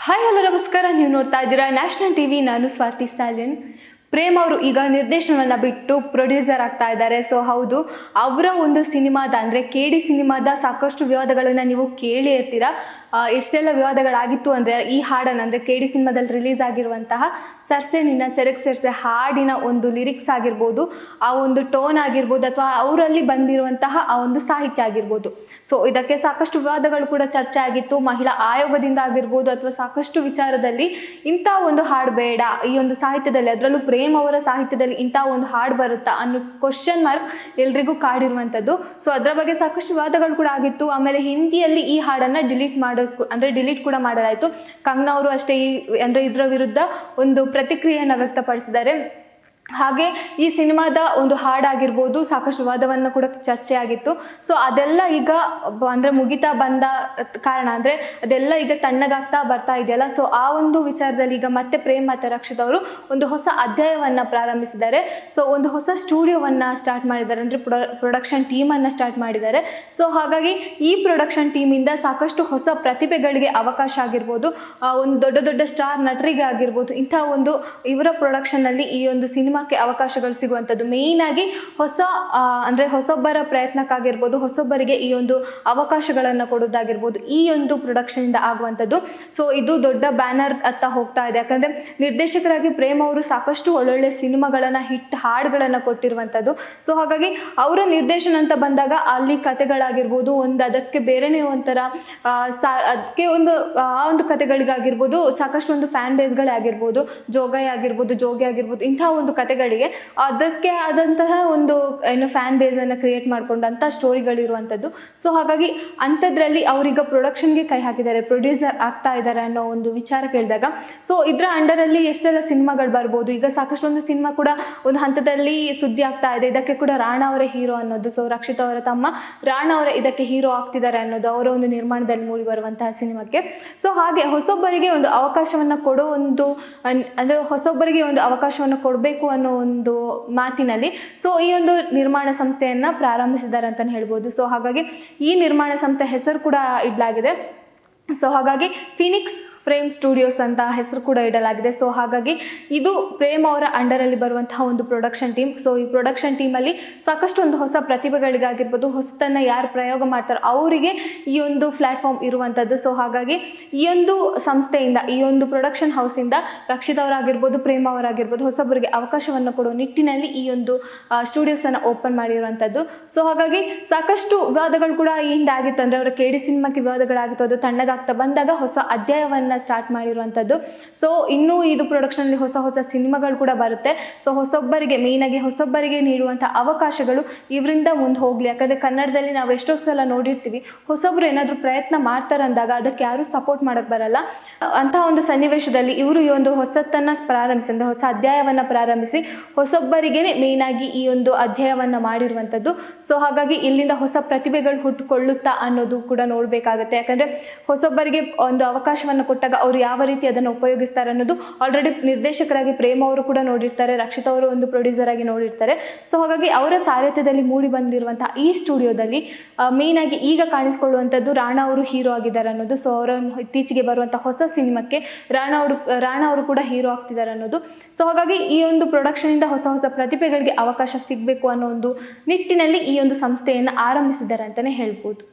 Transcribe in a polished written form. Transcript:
Hi hello ನಮಸ್ಕಾರ. ನೀವು ನೋಡ್ತಾ ಇದ್ದೀರಾ ನ್ಯಾಷನಲ್ ಟಿವಿ. ನಾನು ಸ್ವಾತಿ ಸ್ಟಾಲಿನ್. ಪ್ರೇಮ್ ಅವರು ಈಗ ನಿರ್ದೇಶನವನ್ನು ಬಿಟ್ಟು ಪ್ರೊಡ್ಯೂಸರ್ ಆಗ್ತಾ ಇದ್ದಾರೆ. ಸೊ ಹೌದು, ಅವರ ಒಂದು ಸಿನಿಮಾದ ಅಂದರೆ KD ಸಿನಿಮಾದ ಸಾಕಷ್ಟು ವಿವಾದಗಳನ್ನು ನೀವು ಕೇಳಿ ಇರ್ತೀರಾ. ಎಷ್ಟೆಲ್ಲ ವಿವಾದಗಳಾಗಿತ್ತು ಅಂದರೆ ಈ ಹಾಡನ್ನು ಅಂದರೆ KD ಸಿನಿಮಾದಲ್ಲಿ ರಿಲೀಸ್ ಆಗಿರುವಂತಹ ಸರ್ಸೆ ನಿನ್ನ ಸೆರೆಗೆ ಸೇರಿಸೆ ಹಾಡಿನ ಒಂದು ಲಿರಿಕ್ಸ್ ಆಗಿರ್ಬೋದು, ಆ ಒಂದು ಟೋನ್ ಆಗಿರ್ಬೋದು, ಅಥವಾ ಅವರಲ್ಲಿ ಬಂದಿರುವಂತಹ ಆ ಒಂದು ಸಾಹಿತ್ಯ ಆಗಿರ್ಬೋದು. ಸೊ ಇದಕ್ಕೆ ಸಾಕಷ್ಟು ವಿವಾದಗಳು ಕೂಡ ಚರ್ಚೆ ಆಗಿತ್ತು. ಮಹಿಳಾ ಆಯೋಗದಿಂದ ಆಗಿರ್ಬೋದು ಅಥವಾ ಸಾಕಷ್ಟು ವಿಚಾರದಲ್ಲಿ ಇಂಥ ಒಂದು ಹಾಡು ಬೇಡ, ಈ ಒಂದು ಸಾಹಿತ್ಯದಲ್ಲಿ ಅದರಲ್ಲೂ ಪ್ರೇಮ್ ಅವರ ಸಾಹಿತ್ಯದಲ್ಲಿ ಇಂಥ ಒಂದು ಹಾಡು ಬರುತ್ತಾ ಅನ್ನೋ ಕ್ವಶನ್ ಮಾರ್ಕ್ ಎಲ್ರಿಗೂ ಕಾಡಿರುವಂಥದ್ದು. ಸೊ ಅದರ ಬಗ್ಗೆ ಸಾಕಷ್ಟು ವಿವಾದಗಳು ಕೂಡ ಆಗಿತ್ತು. ಆಮೇಲೆ ಹಿಂದಿಯಲ್ಲಿ ಈ ಹಾಡನ್ನು ಡಿಲೀಟ್ ಕೂಡ ಮಾಡಲಾಯಿತು. ಕಂಗನಾ ಅವರು ಅಷ್ಟೇ ಇದರ ವಿರುದ್ಧ ಒಂದು ಪ್ರತಿಕ್ರಿಯೆಯನ್ನು ವ್ಯಕ್ತಪಡಿಸಿದ್ದಾರೆ. ಹಾಗೆ ಈ ಸಿನಿಮಾದ ಒಂದು ಹಾಡಾಗಿರ್ಬೋದು ಸಾಕಷ್ಟು ವಿವಾದವನ್ನು ಕೂಡ ಚರ್ಚೆ ಆಗಿತ್ತು. ಸೊ ಅದೆಲ್ಲ ಈಗ ಅಂದರೆ ಮುಗಿತಾ ಬಂದ ಕಾರಣ ಅಂದರೆ ಅದೆಲ್ಲ ಈಗ ತಣ್ಣಗಾಗ್ತಾ ಬರ್ತಾ ಇದೆಯಲ್ಲ. ಸೊ ಆ ಒಂದು ವಿಚಾರದಲ್ಲಿ ಈಗ ಮತ್ತೆ ಪ್ರೇಮ್ ಮತ್ತು ರಕ್ಷಿತ್ ಅವರು ಒಂದು ಹೊಸ ಅಧ್ಯಾಯವನ್ನು ಪ್ರಾರಂಭಿಸಿದ್ದಾರೆ. ಸೊ ಒಂದು ಹೊಸ ಸ್ಟುಡಿಯೋವನ್ನು ಸ್ಟಾರ್ಟ್ ಮಾಡಿದ್ದಾರೆ, ಅಂದರೆ ಪ್ರೊಡಕ್ಷನ್ ಟೀಮನ್ನು ಸ್ಟಾರ್ಟ್ ಮಾಡಿದ್ದಾರೆ. ಸೊ ಹಾಗಾಗಿ ಈ ಪ್ರೊಡಕ್ಷನ್ ಟೀಮಿಂದ ಸಾಕಷ್ಟು ಹೊಸ ಪ್ರತಿಭೆಗಳಿಗೆ ಅವಕಾಶ ಆಗಿರ್ಬೋದು, ಒಂದು ದೊಡ್ಡ ದೊಡ್ಡ ಸ್ಟಾರ್ ನಟರಿಗೆ ಆಗಿರ್ಬೋದು, ಇಂಥ ಒಂದು ಇವರ ಪ್ರೊಡಕ್ಷನ್ನಲ್ಲಿ ಈ ಒಂದು ಸಿನಿಮಾಕ್ಕೆ ಅವಕಾಶಗಳು ಸಿಗುವಂಥದ್ದು. ಮೇಯ್ನ್ ಆಗಿ ಹೊಸೊಬ್ಬರ ಪ್ರಯತ್ನಕ್ಕಾಗಿರ್ಬೋದು, ಹೊಸೊಬ್ಬರಿಗೆ ಈ ಒಂದು ಅವಕಾಶಗಳನ್ನು ಕೊಡೋದಾಗಿರ್ಬೋದು ಈ ಒಂದು ಪ್ರೊಡಕ್ಷನ್ ಇಂದ ಆಗುವಂಥದ್ದು. ಸೊ ಇದು ದೊಡ್ಡ ಬ್ಯಾನರ್ ಅತ್ತ ಹೋಗ್ತಾ ಇದೆ. ಯಾಕಂದರೆ ನಿರ್ದೇಶಕರಾಗಿ ಪ್ರೇಮ್ ಅವರು ಸಾಕಷ್ಟು ಒಳ್ಳೊಳ್ಳೆ ಸಿನಿಮಾಗಳನ್ನು, ಹಿಟ್ ಹಾಡುಗಳನ್ನು ಕೊಟ್ಟಿರುವಂಥದ್ದು. ಸೊ ಹಾಗಾಗಿ ಅವರ ನಿರ್ದೇಶನ ಅಂತ ಬಂದಾಗ ಅಲ್ಲಿ ಕತೆಗಳಾಗಿರ್ಬೋದು, ಅದಕ್ಕೆ ಬೇರೆನೇ ಒಂಥರ ಅದಕ್ಕೆ ಆ ಒಂದು ಕತೆಗಳಿಗಾಗಿರ್ಬೋದು ಸಾಕಷ್ಟು ಒಂದು ಫ್ಯಾನ್ ಬೇಸ್ಗಳೇ ಆಗಿರ್ಬೋದು, ಜೋಗಿ ಆಗಿರ್ಬೋದು ಇಂಥ ಒಂದು ಕತೆಗಳಿಗೆ ಅದಕ್ಕೆ ಆದಂತಹ ಒಂದು ಫ್ಯಾನ್ ಬೇಸನ್ನು ಕ್ರಿಯೇಟ್ ಮಾಡ್ಕೊಂಡಂಥ ಸ್ಟೋರಿಗಳಿರುವಂಥದ್ದು. ಸೊ ಹಾಗಾಗಿ ಅಂಥದ್ರಲ್ಲಿ ಅವರೀಗ ಪ್ರೊಡಕ್ಷನ್ಗೆ ಕೈ ಹಾಕಿದ್ದಾರೆ, ಪ್ರೊಡ್ಯೂಸರ್ ಆಗ್ತಾ ಇದ್ದಾರೆ ಅನ್ನೋ ಒಂದು ವಿಚಾರ ಕೇಳಿದಾಗ ಸೊ ಇದರ ಅಂಡರಲ್ಲಿ ಎಷ್ಟೆಲ್ಲ ಸಿನಿಮಾಗಳು ಬರ್ಬೋದು. ಈಗ ಸಾಕಷ್ಟು ಒಂದು ಸಿನಿಮಾ ಕೂಡ ಒಂದು ಹಂತದಲ್ಲಿ ಸುದ್ದಿ ಆಗ್ತಾ ಇದೆ. ಇದಕ್ಕೆ ಕೂಡ ರಾಣಾ ಅವರೇ ಹೀರೋ ಅನ್ನೋದು. ಸೊ ರಕ್ಷಿತ್ ಅವರ ತಮ್ಮ ರಾಣಾ ಅವರೇ ಇದಕ್ಕೆ ಹೀರೋ ಆಗ್ತಿದ್ದಾರೆ ಅನ್ನೋದು ಅವರ ಒಂದು ನಿರ್ಮಾಣದಲ್ಲಿ ಮೂಡಿ ಬರುವಂತಹ ಸಿನಿಮಾಕ್ಕೆ. ಸೊ ಹಾಗೆ ಹೊಸೊಬ್ಬರಿಗೆ ಒಂದು ಅವಕಾಶವನ್ನು ಕೊಡೋ ಒಂದು ಅಂದರೆ ಹೊಸೊಬ್ಬರಿಗೆ ಒಂದು ಅವಕಾಶವನ್ನು ಕೊಡಬೇಕು ಅನ್ನೋ ಒಂದು ಮಾತಿನಲ್ಲಿ ಸೊ ಈ ಒಂದು ನಿರ್ಮಾಣ ಸಂಸ್ಥೆಯನ್ನು ಪ್ರಾರಂಭಿಸಿದ್ದಾರೆ ಅಂತಲೇ ಹೇಳ್ಬೋದು. ಸೊ ಹಾಗಾಗಿ ಈ ನಿರ್ಮಾಣ ಸಂಸ್ಥೆ ಹೆಸರು ಕೂಡ ಇಡಲಾಗಿದೆ. ಸೊ ಹಾಗಾಗಿ ಫಿನಿಕ್ಸ್ ಫ್ರೇಮ್ ಸ್ಟುಡಿಯೋಸ್ ಅಂತ ಹೆಸರು ಕೂಡ ಇಡಲಾಗಿದೆ. ಸೊ ಹಾಗಾಗಿ ಇದು ಪ್ರೇಮ್ ಅವರ ಅಂಡರಲ್ಲಿ ಬರುವಂತಹ ಒಂದು ಪ್ರೊಡಕ್ಷನ್ ಟೀಮ್. ಸೊ ಈ ಪ್ರೊಡಕ್ಷನ್ ಟೀಮಲ್ಲಿ ಸಾಕಷ್ಟು ಒಂದು ಹೊಸ ಪ್ರತಿಭೆಗಳಿಗಾಗಿರ್ಬೋದು, ಹೊಸತನ್ನು ಯಾರು ಪ್ರಯೋಗ ಮಾಡ್ತಾರೋ ಅವರಿಗೆ ಈ ಒಂದು ಪ್ಲ್ಯಾಟ್ಫಾರ್ಮ್ ಇರುವಂಥದ್ದು. ಸೊ ಹಾಗಾಗಿ ಈ ಒಂದು ಸಂಸ್ಥೆಯಿಂದ, ಈ ಒಂದು ಪ್ರೊಡಕ್ಷನ್ ಹೌಸಿಂದ ರಕ್ಷಿತ್ ಅವರಾಗಿರ್ಬೋದು, ಪ್ರೇಮ್ ಅವರಾಗಿರ್ಬೋದು ಹೊಸಬರಿಗೆ ಅವಕಾಶವನ್ನು ಕೊಡುವ ನಿಟ್ಟಿನಲ್ಲಿ ಈ ಒಂದು ಸ್ಟುಡಿಯೋಸನ್ನು ಓಪನ್ ಮಾಡಿರುವಂಥದ್ದು. ಸೊ ಹಾಗಾಗಿ ಸಾಕಷ್ಟು ವಿವಾದಗಳು ಕೂಡ ಈ ಹಿಂದೆ ಆಗಿತ್ತು. ಅಂದರೆ ಅವರ KD ಸಿನಿಮಾಕ್ಕೆ ವಿವಾದಗಳಾಗಿತ್ತು, ಅದು ತಣ್ಣಗಾಗ್ತಾ ಬಂದಾಗ ಹೊಸ ಅಧ್ಯಾಯವನ್ನು ಸ್ಟಾರ್ಟ್ ಮಾಡಿರುವಂಥದ್ದು. ಸೊ ಇನ್ನೂ ಇದು ಪ್ರೊಡಕ್ಷನ್ಲಿ ಹೊಸ ಸಿನಿಮಾಗಳು ಕೂಡ ಬರುತ್ತೆ. ಸೊ ಹೊಸೊಬ್ಬರಿಗೆ ಮೇಯ್ನಾಗಿ ಹೊಸೊಬ್ಬರಿಗೆ ನೀಡುವಂಥ ಅವಕಾಶಗಳು ಇವರಿಂದ ಮುಂದೆ ಹೋಗಲಿ. ಯಾಕಂದರೆ ಕನ್ನಡದಲ್ಲಿ ನಾವು ಎಷ್ಟೋ ಸಲ ನೋಡಿರ್ತೀವಿ, ಹೊಸೊಬ್ಬರು ಏನಾದರೂ ಪ್ರಯತ್ನ ಮಾಡ್ತಾರೆ ಅಂದಾಗ ಅದಕ್ಕೆ ಯಾರೂ ಸಪೋರ್ಟ್ ಮಾಡೋಕ್ಕೆ ಬರಲ್ಲ. ಅಂಥ ಒಂದು ಸನ್ನಿವೇಶದಲ್ಲಿ ಇವರು ಈ ಒಂದು ಹೊಸತನ್ನು ಪ್ರಾರಂಭಿಸಿ, ಅಂದರೆ ಹೊಸ ಅಧ್ಯಾಯವನ್ನು ಪ್ರಾರಂಭಿಸಿ ಹೊಸೊಬ್ಬರಿಗೆ ಮೇಯ್ನಾಗಿ ಈ ಒಂದು ಅಧ್ಯಾಯವನ್ನು ಮಾಡಿರುವಂಥದ್ದು. ಸೊ ಹಾಗಾಗಿ ಇಲ್ಲಿಂದ ಹೊಸ ಪ್ರತಿಭೆಗಳು ಹುಟ್ಟುಕೊಳ್ಳುತ್ತಾ ಅನ್ನೋದು ಕೂಡ ನೋಡಬೇಕಾಗುತ್ತೆ. ಯಾಕಂದರೆ ಹೊಸೊಬ್ಬರಿಗೆ ಒಂದು ಅವಕಾಶವನ್ನು ಕೊಟ್ಟಾಗ ಅವರು ಯಾವ ರೀತಿ ಅದನ್ನು ಉಪಯೋಗಿಸ್ತಾರೆ ಅನ್ನೋದು ಆಲ್ರೆಡಿ ನಿರ್ದೇಶಕರಾಗಿ ಪ್ರೇಮ್ ಅವರು ಕೂಡ ನೋಡಿರ್ತಾರೆ, ರಕ್ಷಿತ್ ಅವರು ಒಂದು ಪ್ರೊಡ್ಯೂಸರ್ ಆಗಿ ನೋಡಿರ್ತಾರೆ. ಸೊ ಹಾಗಾಗಿ ಅವರ ಸಾರಥ್ಯದಲ್ಲಿ ಮೂಡಿ ಬಂದಿರುವಂತಹ ಈ ಸ್ಟುಡಿಯೋದಲ್ಲಿ ಮೇಯ್ನಾಗಿ ಈಗ ಕಾಣಿಸ್ಕೊಳ್ಳುವಂಥದ್ದು ರಾಣಾ ಅವರು ಹೀರೋ ಆಗಿದ್ದಾರೆ ಅನ್ನೋದು. ಸೊ ಅವರ ಇತ್ತೀಚೆಗೆ ಬರುವಂಥ ಹೊಸ ಸಿನಿಮಾಕ್ಕೆ ರಾಣಾ ಅವರು ಕೂಡ ಹೀರೋ ಆಗ್ತಿದ್ದಾರೆ ಅನ್ನೋದು. ಸೊ ಹಾಗಾಗಿ ಈ ಒಂದು ಪ್ರೊಡಕ್ಷನಿಂದ ಹೊಸ ಪ್ರತಿಭೆಗಳಿಗೆ ಅವಕಾಶ ಸಿಗಬೇಕು ಅನ್ನೋ ಒಂದು ನಿಟ್ಟಿನಲ್ಲಿ ಈ ಒಂದು ಸಂಸ್ಥೆಯನ್ನು ಆರಂಭಿಸಿದ್ದಾರೆ ಅಂತಲೇ ಹೇಳ್ಬೋದು.